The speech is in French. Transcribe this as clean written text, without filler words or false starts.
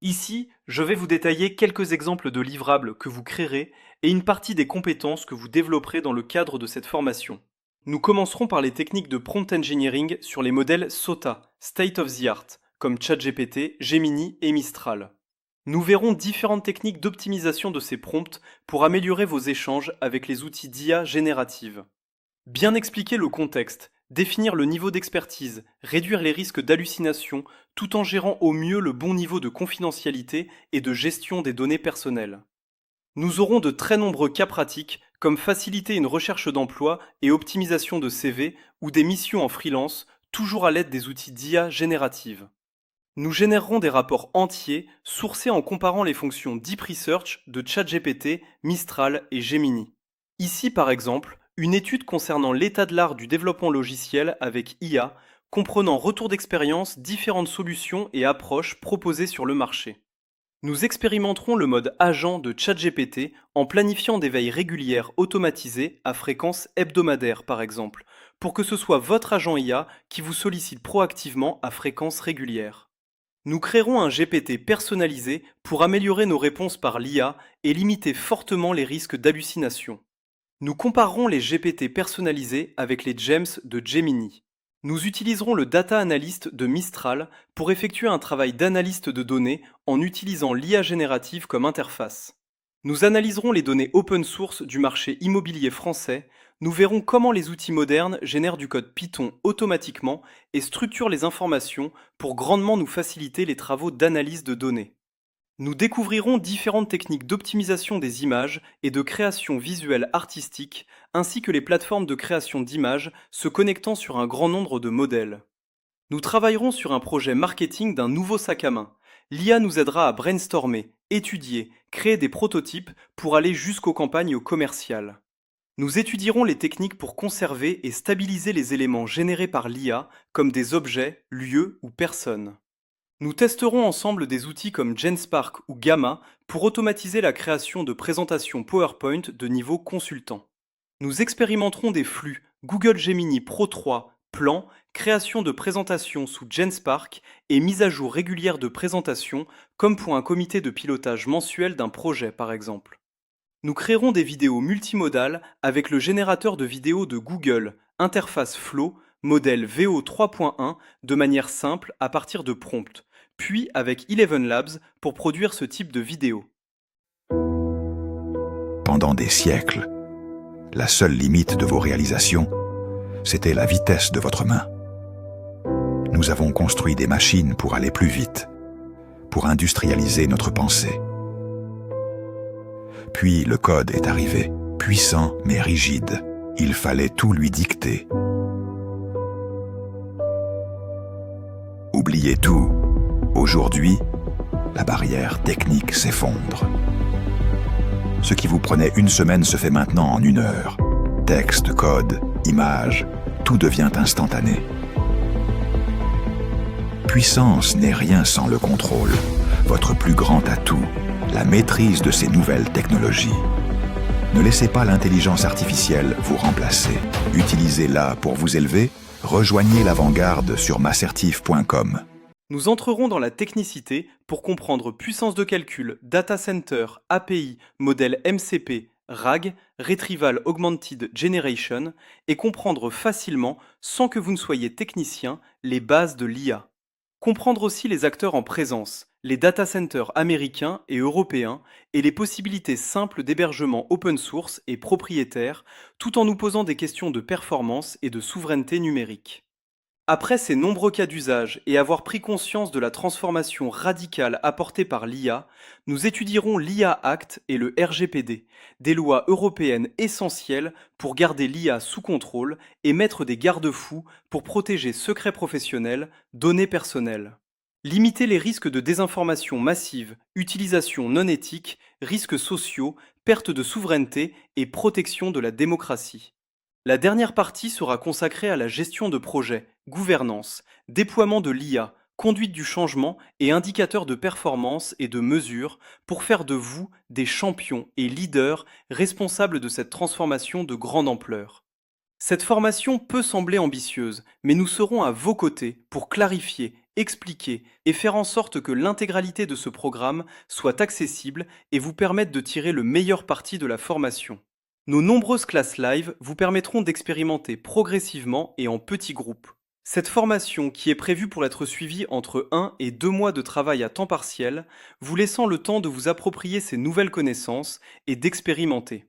Ici, je vais vous détailler quelques exemples de livrables que vous créerez et une partie des compétences que vous développerez dans le cadre de cette formation. Nous commencerons par les techniques de prompt engineering sur les modèles SOTA, State of the Art, comme ChatGPT, Gemini et Mistral. Nous verrons différentes techniques d'optimisation de ces prompts pour améliorer vos échanges avec les outils d'IA générative. Bien expliquer le contexte, définir le niveau d'expertise, réduire les risques d'hallucination, tout en gérant au mieux le bon niveau de confidentialité et de gestion des données personnelles. Nous aurons de très nombreux cas pratiques, comme faciliter une recherche d'emploi et optimisation de CV ou des missions en freelance, toujours à l'aide des outils d'IA générative. Nous générerons des rapports entiers, sourcés en comparant les fonctions Deep Research de ChatGPT, Mistral et Gemini. Ici, par exemple, une étude concernant l'état de l'art du développement logiciel avec IA, comprenant retour d'expérience, différentes solutions et approches proposées sur le marché. Nous expérimenterons le mode agent de ChatGPT en planifiant des veilles régulières automatisées à fréquence hebdomadaire, par exemple, pour que ce soit votre agent IA qui vous sollicite proactivement à fréquence régulière. Nous créerons un GPT personnalisé pour améliorer nos réponses par l'IA et limiter fortement les risques d'hallucination. Nous comparerons les GPT personnalisés avec les GEMS de Gemini. Nous utiliserons le Data Analyst de Mistral pour effectuer un travail d'analyste de données en utilisant l'IA générative comme interface. Nous analyserons les données open source du marché immobilier français. Nous verrons comment les outils modernes génèrent du code Python automatiquement et structurent les informations pour grandement nous faciliter les travaux d'analyse de données. Nous découvrirons différentes techniques d'optimisation des images et de création visuelle artistique, ainsi que les plateformes de création d'images se connectant sur un grand nombre de modèles. Nous travaillerons sur un projet marketing d'un nouveau sac à main. L'IA nous aidera à brainstormer, étudier, créer des prototypes pour aller jusqu'aux campagnes commerciales. Nous étudierons les techniques pour conserver et stabiliser les éléments générés par l'IA, comme des objets, lieux ou personnes. Nous testerons ensemble des outils comme Genspark ou Gamma pour automatiser la création de présentations PowerPoint de niveau consultant. Nous expérimenterons des flux Google Gemini Pro 3, plan, création de présentations sous Genspark et mise à jour régulière de présentations comme pour un comité de pilotage mensuel d'un projet par exemple. Nous créerons des vidéos multimodales avec le générateur de vidéos de Google, interface Flow, modèle VO 3.1 de manière simple à partir de prompts, puis avec Eleven Labs pour produire ce type de vidéo. Pendant des siècles, la seule limite de vos réalisations, c'était la vitesse de votre main. Nous avons construit des machines pour aller plus vite, pour industrialiser notre pensée. Puis le code est arrivé, puissant mais rigide. Il fallait tout lui dicter. Oubliez tout. Aujourd'hui, la barrière technique s'effondre. Ce qui vous prenait une semaine se fait maintenant en 1 heure. Texte, code, images, tout devient instantané. Puissance n'est rien sans le contrôle. Votre plus grand atout, la maîtrise de ces nouvelles technologies. Ne laissez pas l'intelligence artificielle vous remplacer. Utilisez-la pour vous élever. Rejoignez l'avant-garde sur massertif.com. Nous entrerons dans la technicité pour comprendre puissance de calcul, data center, API, modèle MCP, RAG, Retrieval Augmented Generation, et comprendre facilement, sans que vous ne soyez technicien, les bases de l'IA. Comprendre aussi les acteurs en présence, les data centers américains et européens, et les possibilités simples d'hébergement open source et propriétaire, tout en nous posant des questions de performance et de souveraineté numérique. Après ces nombreux cas d'usage et avoir pris conscience de la transformation radicale apportée par l'IA, nous étudierons l'IA Act et le RGPD, des lois européennes essentielles pour garder l'IA sous contrôle et mettre des garde-fous pour protéger secrets professionnels, données personnelles. Limiter les risques de désinformation massive, utilisation non éthique, risques sociaux, perte de souveraineté et protection de la démocratie. La dernière partie sera consacrée à la gestion de projets, gouvernance, déploiement de l'IA, conduite du changement et indicateurs de performance et de mesure pour faire de vous des champions et leaders responsables de cette transformation de grande ampleur. Cette formation peut sembler ambitieuse, mais nous serons à vos côtés pour clarifier, expliquer et faire en sorte que l'intégralité de ce programme soit accessible et vous permette de tirer le meilleur parti de la formation. Nos nombreuses classes live vous permettront d'expérimenter progressivement et en petits groupes. Cette formation, qui est prévue pour être suivie entre 1 et 2 mois de travail à temps partiel, vous laissant le temps de vous approprier ces nouvelles connaissances et d'expérimenter.